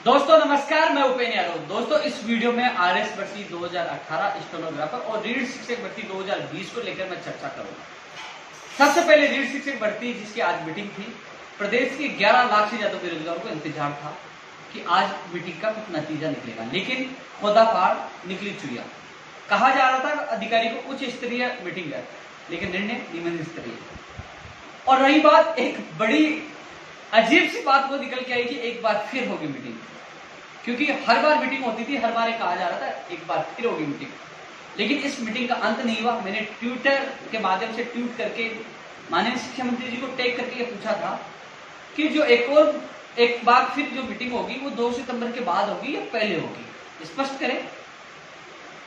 दोस्तों नमस्कार, मैं उपेन्द्र यादव। दोस्तों इस वीडियो में आरएस भर्ती 2018 स्टेनोग्राफर और रीड शिक्षक भर्ती 2020 को लेकर मैं चर्चा करूंगा। सबसे पहले रीड शिक्षक भर्ती जिसकी आज मीटिंग थी। प्रदेश के 11 लाख से ज्यादा बेरोजगारों को इंतजार था कि आज मीटिंग का कुछ नतीजा निकलेगा, लेकिन खोदाफाड़ निकली चुरिया। कहा जा रहा था अधिकारी को उच्च स्तरीय मीटिंग है, लेकिन निर्णय निम्न स्तरीय। और रही बात, एक बड़ी अजीब सी बात वो निकल के आई कि एक बार फिर होगी मीटिंग, क्योंकि हर बार मीटिंग होती थी, हर बार ये कहा जा रहा था एक बार फिर होगी मीटिंग, लेकिन इस मीटिंग का अंत नहीं हुआ। मैंने ट्विटर के माध्यम से ट्वीट करके माननीय शिक्षा मंत्री जी को टैग करके ये पूछा था कि जो एक बार फिर जो मीटिंग होगी वो 2 सितंबर के बाद होगी या पहले होगी, स्पष्ट करें।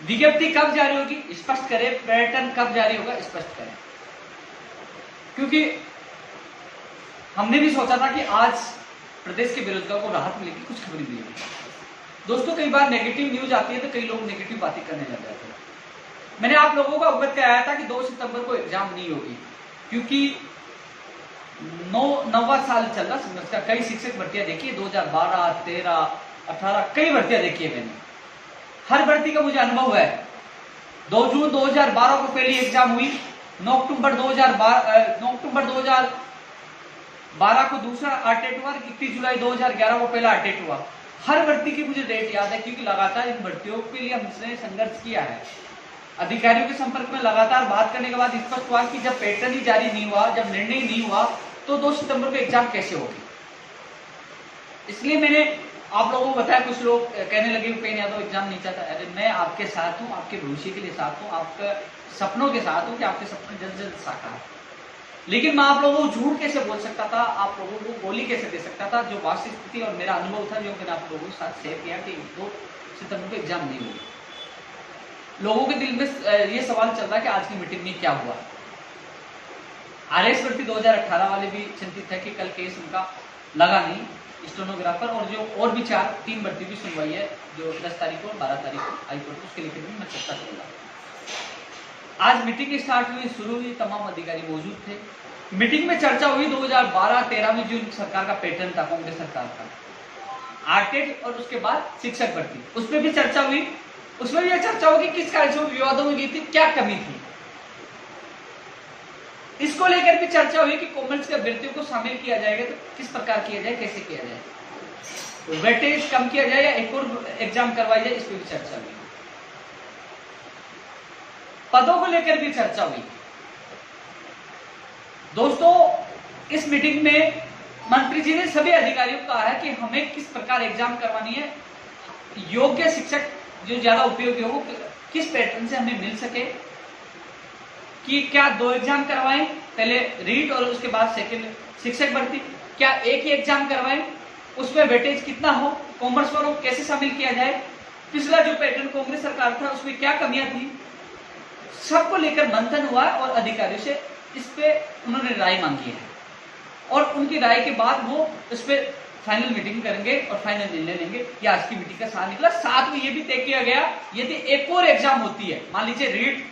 विज्ञप्ति कब जारी होगी, स्पष्ट करें। पैटर्न कब जारी होगा, स्पष्ट करें। क्योंकि हमने भी सोचा था कि आज प्रदेश के बेरोजगारों को राहत मिलेगी, कुछ खबरें मिलेगी। दोस्तों कई बार नेगेटिव न्यूज आती है तो कई लोग नेगेटिव बातें करने लग जाते हैं। मैंने आप लोगों को अवगत कराया था कि 2 सितंबर को एग्जाम नहीं होगी, क्योंकि 9वां साल चल रहा समझ का। कई शिक्षक भर्तियां देखी है, 2012, 13, 18 कई भर्तियां देखी है मैंने। हर भर्ती का मुझे अनुभव है। 2 जून 2012 को पहली एग्जाम हुई, 9 अक्टूबर 2012 को दूसरा आर्टेट हुआ, 31 जुलाई 2011 को पहला आर्टेट हुआ। हर भर्ती की मुझे डेट याद है, क्योंकि लगातार इन भर्तियों के लिए हमने संघर्ष किया है। अधिकारियों के संपर्क में लगातार बात करने के बाद स्पष्ट हुआ कि जब पैटर्न ही जारी नहीं हुआ, जब निर्णय नहीं हुआ, तो 2 सितंबर को एग्जाम कैसे होगी। इसलिए मैंने आप लोगों को बताया। कुछ लोग कहने लगे उपेन्द्र यादव एग्जाम नहीं चाहता। अरे मैं आपके साथ हूँ, आपके भविष्य के लिए साथ हूँ, आपके सपनों के साथ हूँ कि आपके सपने जल्द से जल्द साकार। लेकिन मैं आप लोगों को झूठ कैसे बोल सकता था, आप लोगों को गोली कैसे दे सकता था। जो वास्तविक स्थिति और मेरा अनुभव था, जो मैंने आप लोगों के साथ शेयर किया कि 2 सितंबर को एग्जाम नहीं होगी। लोगों के दिल में ये सवाल चल रहा है कि आज की मीटिंग में क्या हुआ। आरएस भर्ती 2018 वाले भी चिंतित है कि कल केस उनका लगा नहीं, स्टेनोग्राफर और जो और भी 3 भर्ती भी सुनवाई है, जो 10 तारीख को 12 तारीख को हाईकोर्ट, उसके लेकर भी मैं चर्चा करूंगा। आज मीटिंग स्टार्ट हुई, शुरू हुई, तमाम अधिकारी मौजूद थे। मीटिंग में चर्चा हुई 2012-13 में जो सरकार का पैटर्न था, कांग्रेस सरकार का आर्टेट, और उसके बाद शिक्षक भर्ती, उसमें भी चर्चा हुई। उसमें भी यह चर्चा हुई कि किस कार्य से विवादों में गई थी, क्या कमी थी। इसको लेकर भी चर्चा हुई कि कॉमर्स के अभ्यर्थियों को शामिल किया जाएगा तो किस प्रकार किया जाए, कैसे किया जाए, तो वेटेज कम किया जाए या एक और एग्जाम करवाई जाए, इस पर भी चर्चा हुई। पदों को लेकर भी चर्चा हुई। दोस्तों इस मीटिंग में मंत्री जी ने सभी अधिकारियों को कहा है कि हमें किस प्रकार एग्जाम करवानी है, योग्य शिक्षक जो ज्यादा उपयोगी हो किस पैटर्न से हमें मिल सके, कि क्या 2 एग्जाम करवाएं, पहले रीड और उसके बाद सेकंड शिक्षक भर्ती, क्या एक ही एग्जाम करवाएं, उसमें वेटेज कितना हो, कॉमर्स वालों को कैसे शामिल किया जाए, पिछला जो पैटर्न कांग्रेस सरकार था उसमें क्या कमियां थी, सबको लेकर मंथन हुआ और अधिकारियों से इस पे उन्होंने राय मांगी है। और उनकी राय के बाद वो इस पे फाइनल मीटिंग करेंगे और फाइनल निर्णय लेंगे। ये आज की मीटिंग का सार निकला। साथ में ये भी तय किया गया, यदि एक और एग्जाम होती है, मान लीजिए रीड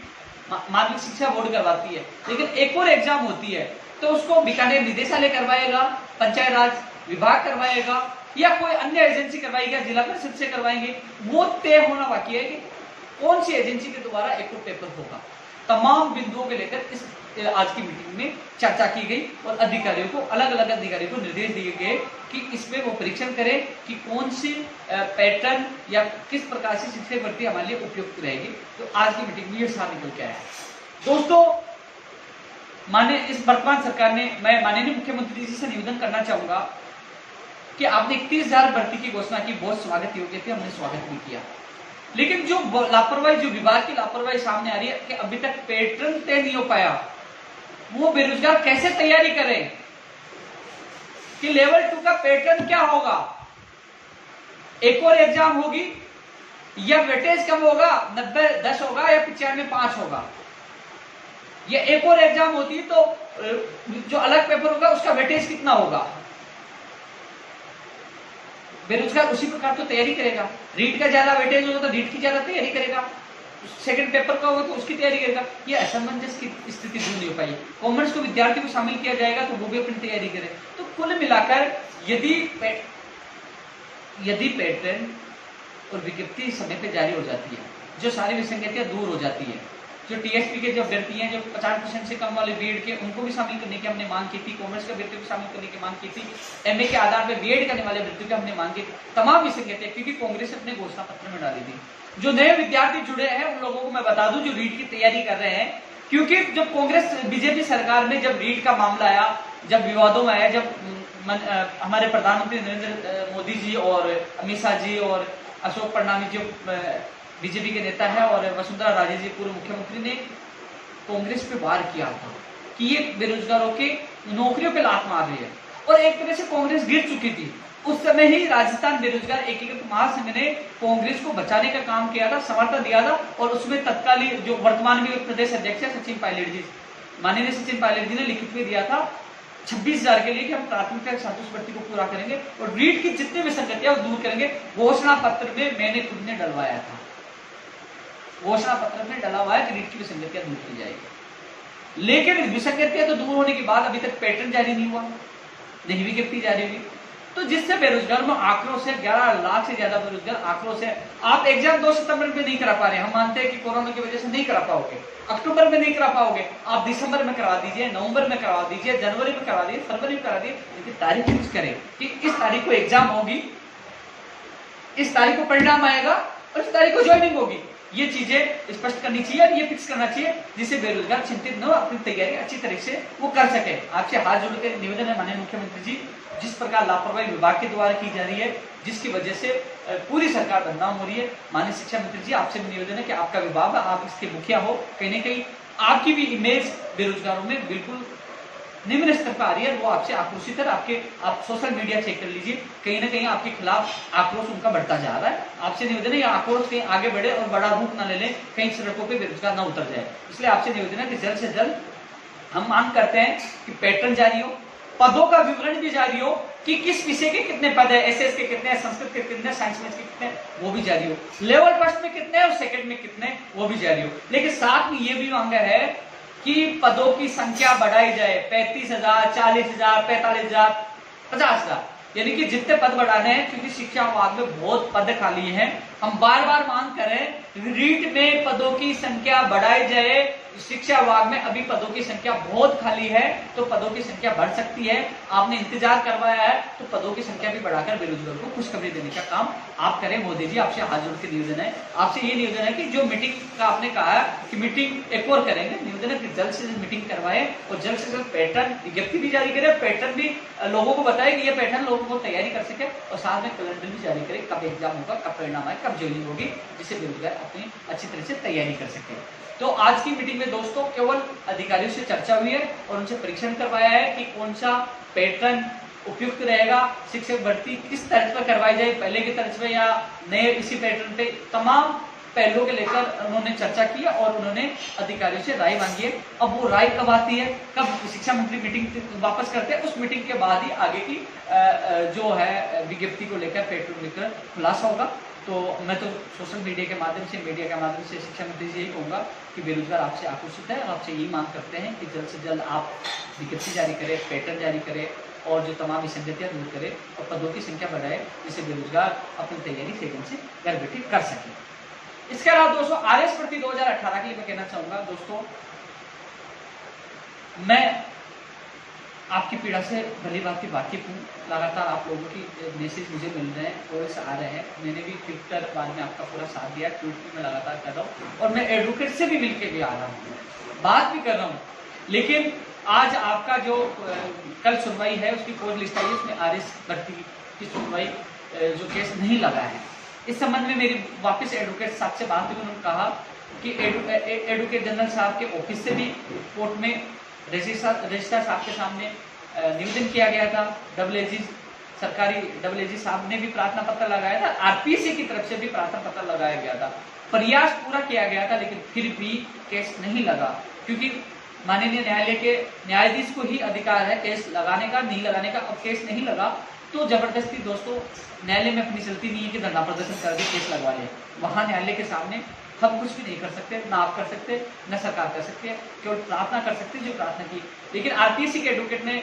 माध्यमिक शिक्षा बोर्ड करवाती है, लेकिन एक और एग्जाम होती है तो उसको बीकानेर निदेशालय करवाएगा, पंचायत राज विभाग करवाएगा, या कोई अन्य एजेंसी करवाएगा, जिला परिषद से करवाएंगे। वो तय होना बाकी है कि कौन सी एजेंसी के द्वारा एक और पेपर होगा। तमाम बिंदुओं के लेकर इस आज की मीटिंग में चर्चा की गई और अधिकारियों को, अलग अलग अधिकारियों को निर्देश दिए गए कि इसमें वो परीक्षण करें कि कौन सी पैटर्न या किस प्रकार से शिक्षक भर्ती हमारे लिए उपयुक्त रहेगी। तो आज की मीटिंग में ये सार निकल के आया है। दोस्तों इस वर्तमान सरकार ने, मैं माननीय मुख्यमंत्री जी से निवेदन करना चाहूंगा कि आपने 31,000 भर्ती की घोषणा की, बहुत स्वागत योग्य थी, हमने स्वागत भी किया। लेकिन जो लापरवाही, जो विभाग की लापरवाही सामने आ रही है कि अभी तक पैटर्न तय नहीं हो पाया, वो बेरोजगार कैसे तैयारी करें कि लेवल 2 का पैटर्न क्या होगा, एक और एग्जाम होगी या वेटेज कम होगा, 90-10 होगा या 95-5 होगा, या एक और एग्जाम होती है तो जो अलग पेपर होगा उसका वेटेज कितना होगा। बेरोजगार उसी प्रकार तो तैयारी करेगा। रीड का ज्यादा वेटेज होगा तो रीड की ज्यादा तैयारी करेगा, सेकंड पेपर का होगा तो उसकी तैयारी करेगा। ये असमंजस की स्थिति दूर नहीं हो पाई। कॉमर्स को विद्यार्थी को शामिल किया जाएगा तो वो भी अपनी तैयारी करे। तो कुल मिलाकर यदि यदि पैटर्न और विज्ञप्ति समय पे जारी हो जाती है, जो सारी विसंगतियां दूर हो जाती है, जो टीएसपी के जो अभ्यर्थी हैं, जो 50% से कम वाले बीएड के, उनको भी शामिल करने की हमने मांग की थी, कॉमर्स के अभ्यर्थियों को शामिल करने की मांग की थी, एमए के आधार पर बीएड करने वाले अभ्यर्थियों की हमने मांग की थी, तमाम विसंगतियां, क्योंकि कांग्रेस अपने घोषणा पत्र में डाली थी। जो नए विद्यार्थी जुड़े हैं उन लोगों को मैं बता दूं जो रीट की तैयारी कर रहे हैं, क्योंकि जब कांग्रेस बीजेपी सरकार में जब रीट का मामला आया, जब विवादों में आया, जब हमारे प्रधानमंत्री नरेंद्र मोदी जी और अमित शाह जी और अशोक पडनामी जो बीजेपी के नेता है और वसुंधरा राजे जी पूर्व मुख्यमंत्री ने कांग्रेस पे वार किया था कि ये बेरोजगारों के नौकरियों पे लात मार रही है, और एक तरह से कांग्रेस गिर चुकी थी। उस समय ही राजस्थान बेरोजगार एकीकृत महासंघ ने कांग्रेस को बचाने का काम किया था, समर्थन दिया था, और उसमें तत्कालीन जो वर्तमान में प्रदेश अध्यक्ष है सचिन पायलट जी, माननीय सचिन पायलट जी ने लिखित में दिया था 26,000 के लिए कि हम प्राथमिकता के साथ उस भर्ती को पूरा करेंगे और रीट की जितनी विसंगतियां वो दूर करेंगे। घोषणा पत्र में मैंने खुद ने डलवाया था, घोषणा पत्र में डला हुआ है कि रीट की विसंगतियां दूर की जाएगी। लेकिन विसंगतियां तो दूर होने के बाद अभी तक पैटर्न जारी नहीं हुआ, नहीं विज्ञप्ति जारी हुई, तो जिससे बेरोजगार में आक्रोश है, 11 लाख से ज्यादा बेरोजगार आक्रोश है। आप एग्जाम 2 सितंबर में नहीं करा पा रहे, हम मानते हैं कि कोरोना की वजह से नहीं करा पाओगे, अक्टूबर में नहीं करा पाओगे, आप दिसंबर में करवा दीजिए, नवंबर में करवा दीजिए, जनवरी में करवा दीजिए, फरवरी में करा दीजिए, लेकिन तारीख फिक्स करें कि इस तारीख को एग्जाम होगी, इस तारीख को परिणाम आएगा और इस तारीख को ज्वाइनिंग होगी। ये चीजें स्पष्ट करनी चाहिए और ये फिक्स करना चाहिए जिससे बेरोजगार चिंतित न हो, अपनी तैयारी अच्छी तरह से वो कर सके। आपसे हाथ जोड़ के निवेदन है माननीय मुख्यमंत्री जी, जिस प्रकार लापरवाही विभाग के द्वारा की जा रही है, जिसकी वजह से पूरी सरकार बदनाम हो रही है, माननीय शिक्षा मंत्री जी आपसे निवेदन है कि आपका विभाग, आप इसके मुखिया हो, कहीं न कहीं आपकी भी इमेज बेरोजगारों में बिल्कुल निम्न स्तर पर आ रही है, वो आपसे आक्रोशित है। आप सोशल मीडिया चेक कर लीजिए, कहीं ना कहीं आपके खिलाफ आक्रोश उनका बढ़ता जा रहा है। आपसे निवेदन है ये आक्रोश कहीं आगे बढ़े और बड़ा रूप ना ले ले, कहीं सड़कों पे बेरोजगार ना उतर जाए। इसलिए आपसे निवेदन है कि जल्द से जल्द हम मांग करते हैं कि पैटर्न जारी हो, पदों का विवरण भी जारी हो कि किस विषय के कितने पद है, एसएस के कितने, संस्कृत के कितने, साइंस में के कितने, वो भी जारी हो, लेवल फर्स्ट में कितने और सेकंड में कितने, वो भी जारी हो। लेकिन साथ में ये भी मांगा है कि पदों की संख्या बढ़ाई जाए, 35,000, 40,000, 45,000, 50,000, यानी कि जितने पद बढ़ाने हैं, क्योंकि शिक्षा विभाग में बहुत पद खाली हैं। हम बार बार मांग करें रीट में पदों की संख्या बढ़ाई जाए। शिक्षा विभाग में अभी पदों की संख्या बहुत खाली है, तो पदों की संख्या बढ़ सकती है। आपने इंतजार करवाया है तो पदों की संख्या भी बढ़ाकर बेरोजगार को खुशखबरी देने का काम आप करें। मोदी जी आपसे हाथ जोड़ के निवेदन है, आपसे ये निवेदन है कि जो मीटिंग का आपने कहा कि मीटिंग एक और करेंगे, निवेदन है कि जल्द से जल्द मीटिंग करवाएं और जल्द से जल्द पैटर्न विज्ञप्ति भी जारी करें, पैटर्न भी लोगों को बताए कि ये पैटर्न लोगों को तैयारी कर सके, और साथ में कैलेंडर भी जारी करें, कब एग्जाम होगा, कब परिणाम आए, कब ज्वाइनिंग होगी, जिससे बेरोजगार अपनी अच्छी तरह से तैयारी कर सके। तो आज की मीटिंग में दोस्तों केवल अधिकारियों से चर्चा हुई है और उनसे परीक्षण करवाया है कि कौन सा पैटर्न उपयुक्त रहेगा, शिक्षक भर्ती किस तर्ज पर करवाई जाए, पहले की तर्ज पर या नए इसी पैटर्न पे, तमाम पहलुओं के लेकर उन्होंने चर्चा की है और उन्होंने अधिकारियों से राय मांगी है। अब वो राय कब आती है, कब शिक्षा मंत्री मीटिंग वापस करते हैं, उस मीटिंग के बाद ही आगे की जो है विज्ञप्ति को लेकर पैटर्न लेकर खुलासा होगा। तो मैं तो सोशल मीडिया के माध्यम से, मीडिया के माध्यम से शिक्षा मंत्री जी यही कहूँगा कि बेरोजगार आपसे आक्रोशित है और आपसे यही मांग करते हैं कि जल्द से जल्द आप विज्ञप्ति जारी करें, पैटर्न जारी करें और जो तमाम विसंगतियाँ दूर करें और पदों की संख्या बढ़ाए, जिससे बेरोजगार अपनी तैयारी सेकंड से घर बैठे कर सके। इसके अलावा दोस्तों आरएस भर्ती 2018 के लिए मैं कहना चाहूंगा दोस्तों, मैं आपकी पीड़ा से भली बात की वाकिफ हूँ। लगातार आप लोगों की मैसेज मुझे मिल रहे हैं, कॉल्स आ रहे हैं, मैंने भी ट्विटर बाद में आपका पूरा साथ दिया, ट्वीट भी मैं लगातार कर रहा हूँ और मैं एडवोकेट से भी मिलके भी आ रहा हूँ, बात भी कर रहा हूँ। लेकिन आज आपका जो कल सुनवाई है उसकी कोर्ट लिस्ट आई है, उसमें आरएस भर्ती की सुनवाई जो केस नहीं लगा है। इस संबंध में मेरी वापस एडवोकेट साहब से बात हुई, उन्होंने कहा कि एडवोकेट जनरल साहब के ऑफिस से भी कोर्ट में रजिस्ट्रार साहब के सामने निवेदन किया गया था, सरकारी डबल साहब ने भी प्रार्थना पत्र लगाया था, आरपीसी की तरफ से भी प्रार्थना पत्र लगाया गया था, प्रयास पूरा किया गया था, लेकिन फिर भी केस नहीं लगा, क्योंकि माननीय न्यायालय के न्यायाधीश को ही अधिकार है केस लगाने का, नहीं लगाने का। अब केस नहीं लगा तो जबरदस्ती दोस्तों न्यायालय में अपनी चलती नहीं है कि धरना प्रदर्शन कर के केस लगवा ले। वहां न्यायालय के सामने हम कुछ भी नहीं कर सकते, ना आप कर सकते, न सरकार कर सकते, केवल प्रार्थना कर सकते जो प्रार्थना की। लेकिन आरपीसी के एडवोकेट ने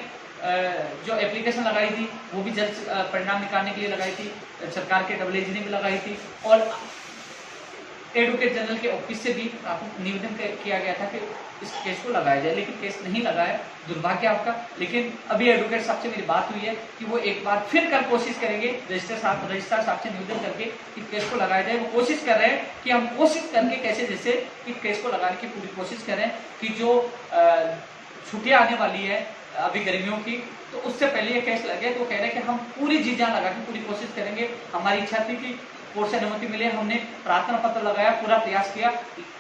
जो एप्लीकेशन लगाई थी वो भी जल्द परिणाम निकालने के लिए लगाई थी, सरकार के AAG ने भी लगाई थी, और एडवोकेट जनरल के ऑफिस से भी निवेदन किया गया था कि इस केस को लगाया जाए, लेकिन केस नहीं लगाया, दुर्भाग्य आपका। लेकिन अभी एडवोकेट साहब से मेरी बात हुई है कि वो एक बार फिर कल कोशिश करेंगे रजिस्ट्रार साहब से निवेदन करके कि केस को लगाया जाए। वो कोशिश कर रहे हैं कि हम कोशिश करके कैसे जैसे कि केस को लगाने की पूरी कोशिश करें कि जो छुट्टियां आने वाली है अभी गर्मियों की, तो उससे पहले ये केस लगे। तो कह रहे हैं कि हम पूरी जी जान लगा के पूरी कोशिश करेंगे। हमारी इच्छा थी कि कोर्ट से अनुमति मिले, हमने प्रार्थना पत्र लगाया, पूरा प्रयास किया,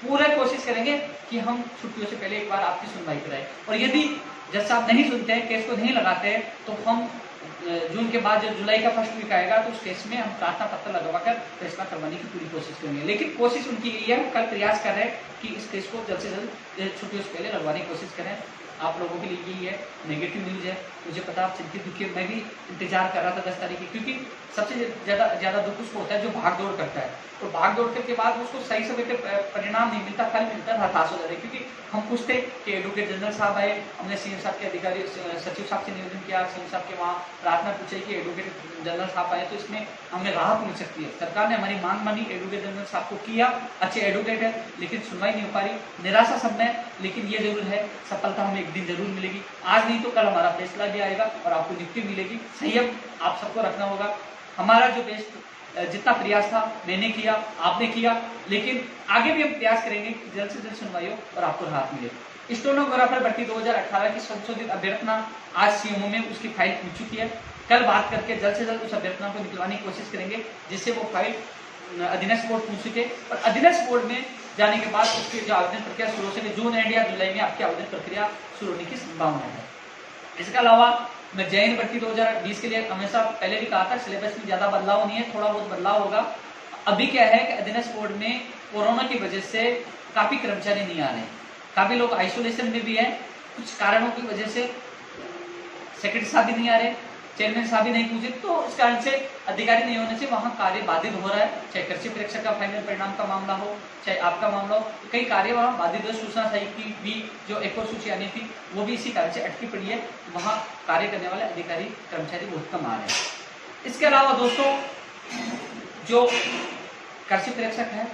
पूरा कोशिश करेंगे कि हम छुट्टियों से पहले एक बार आपकी सुनवाई कराएं। और यदि जज साहब नहीं सुनते हैं, केस को नहीं लगाते हैं, तो हम जून के बाद जो जुलाई का फर्स्ट वीक आएगा तो उस केस में हम प्रार्थना पत्र लगवाकर फैसला करवाने की पूरी कोशिश करेंगे। लेकिन कोशिश उनकी यही है, कल प्रयास कर रहे हैं कि इस केस को जल्द से जल्द छुट्टियों से पहले लगवाने की कोशिश करें। आप लोगों के लिए यही है, नेगेटिव न्यूज़ है, मुझे पता आप चिंतित दुखी, मैं भी इंतजार कर रहा था 10 तारीख की, क्योंकि सबसे ज़्यादा दुख उसको होता है जो भाग दौड़ करता है, और भाग दौड़ करके बाद उसको सही समय पे परिणाम नहीं मिलता, फल मिलता है, हताश हो जाता है। क्योंकि हम पूछते कि एडवोकेट जनरल साहब आए, हमने CM साहब के अधिकारी सचिव साहब से निवेदन किया, CM साहब के वहाँ प्रार्थना पूछी कि एडवोकेट जनरल साहब आए तो इसमें हमें राहत मिल सकती है। सरकार ने हमारी मांग मानी, एडवोकेट जनरल साहब को किया, अच्छे एडवोकेट है, लेकिन सुनवाई नहीं हो पा रही, निराशा सब में। लेकिन ये जरूर है, सफलता हमें एक दिन जरूर मिलेगी, आज नहीं तो कल हमारा फैसला भी आएगा और आपको नियुक्ति मिलेगी। संयम आप सबको रखना होगा। हमारा जो बेस्ट जितना प्रयास था मैंने किया, आपने किया, लेकिन आगे भी हम प्रयास करेंगे कि जल्द से जल्द सुनवाई हो और आपको राहत मिले। स्टेनोग्राफर भर्ती 2018 की संशोधित अभ्यर्थना आज CMO में उसकी फाइल पूछ चुकी है। कल बात करके जल्द से जल्द उस अभ्यर्थना को निकलवाने की कोशिश करेंगे, जिससे वो फाइल अधीनस्थ बोर्ड पूछ सके, और अधीनस्थ बोर्ड में जाने के बाद उसकी जो आवेदन प्रक्रिया शुरू हो सके। जून एंड या जुलाई में आपकी आवेदन प्रक्रिया शुरू होने की संभावना है। इसके अलावा मैं जैन भर्ती 2020 के लिए हमेशा पहले भी कहा था, सिलेबस में ज्यादा बदलाव नहीं है, थोड़ा बहुत बदलाव होगा। अभी क्या है कि अधीनस्थ बोर्ड में कोरोना की वजह से काफी कर्मचारी नहीं आ रहे, काफी लोग आइसोलेशन में भी है, कुछ कारणों की वजह से सेक्रेटरी साहब भी नहीं आ रहे, चेयरमैन साहब भी नहीं पूछे, तो इस कारण से अधिकारी नहीं होने से वहाँ कार्य बाधित हो रहा है। चाहे कृषि परीक्षा का फाइनल परिणाम का मामला हो, चाहे आपका मामला हो, कई कार्य वहाँ बाधित हो। सूचना सहायक की भी जो एक और सूची आनी थी वो भी इसी कारण से अटकी पड़ी है, वहाँ कार्य करने वाले अधिकारी कर्मचारी बहुत कम आ रहे हैं। इसके अलावा दोस्तों, जो कृषि परीक्षक है,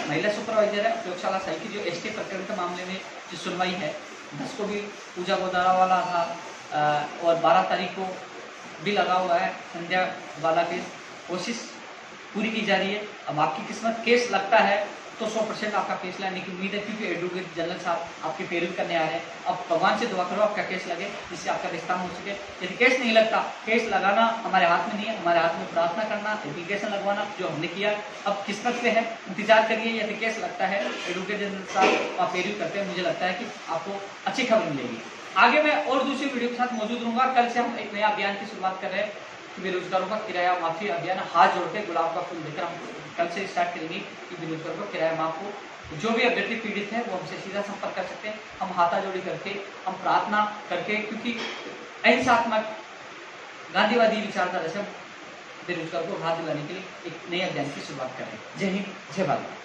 महिला सुपरवाइजर है, प्रयोगशाला सहायक की जो ST प्रकरण के मामले में जो सुनवाई है, 10 को भी पूजा गोदारा वाला था, और 12 तारीख को भी लगा हुआ है संध्या वाला केस। कोशिश पूरी की जा रही है। अब आपकी किस्मत, केस लगता है तो 100% आपका केस लाने की उम्मीद है, क्योंकि एडवोकेट जनरल साहब आपकी पेरोल करने आ रहे हैं। अब भगवान से दुआ करो आपका केस लगे, जिससे आपका रिश्ता हो सके। यदि केस नहीं लगता, केस लगाना हमारे हाथ में नहीं है, हमारे हाथ में प्रार्थना करना, एप्लीकेशन लगवाना, जो हमने किया। अब किस्मत पे है, इंतजार करिए। यदि केस लगता है, एडवोकेट जनरल साहब आप पेरोल करते हैं, मुझे लगता है कि आपको अच्छी खबर मिलेगी। आगे मैं और दूसरी वीडियो के साथ मौजूद रहूंगा। कल से हम एक नया अभियान की शुरुआत कर रहे हैं, बेरोजगारों का किराया माफी अभियान। हाथ जोड़ के गुलाब का फूल देकर हम कल से स्टार्ट करेंगे कि बेरोजगारों को किराया माफ हो। जो भी अभ्यर्थी पीड़ित है वो हमसे सीधा संपर्क कर सकते हैं। हम हाथाजोड़ी करके, हम प्रार्थना करके, क्योंकि अहिंसात्मक गांधीवादी विचारधारा से बेरोजगार को राहत दिलाने के लिए एक नए अभियान की शुरुआत कर रहे हैं। जय हिंद, जय भारत।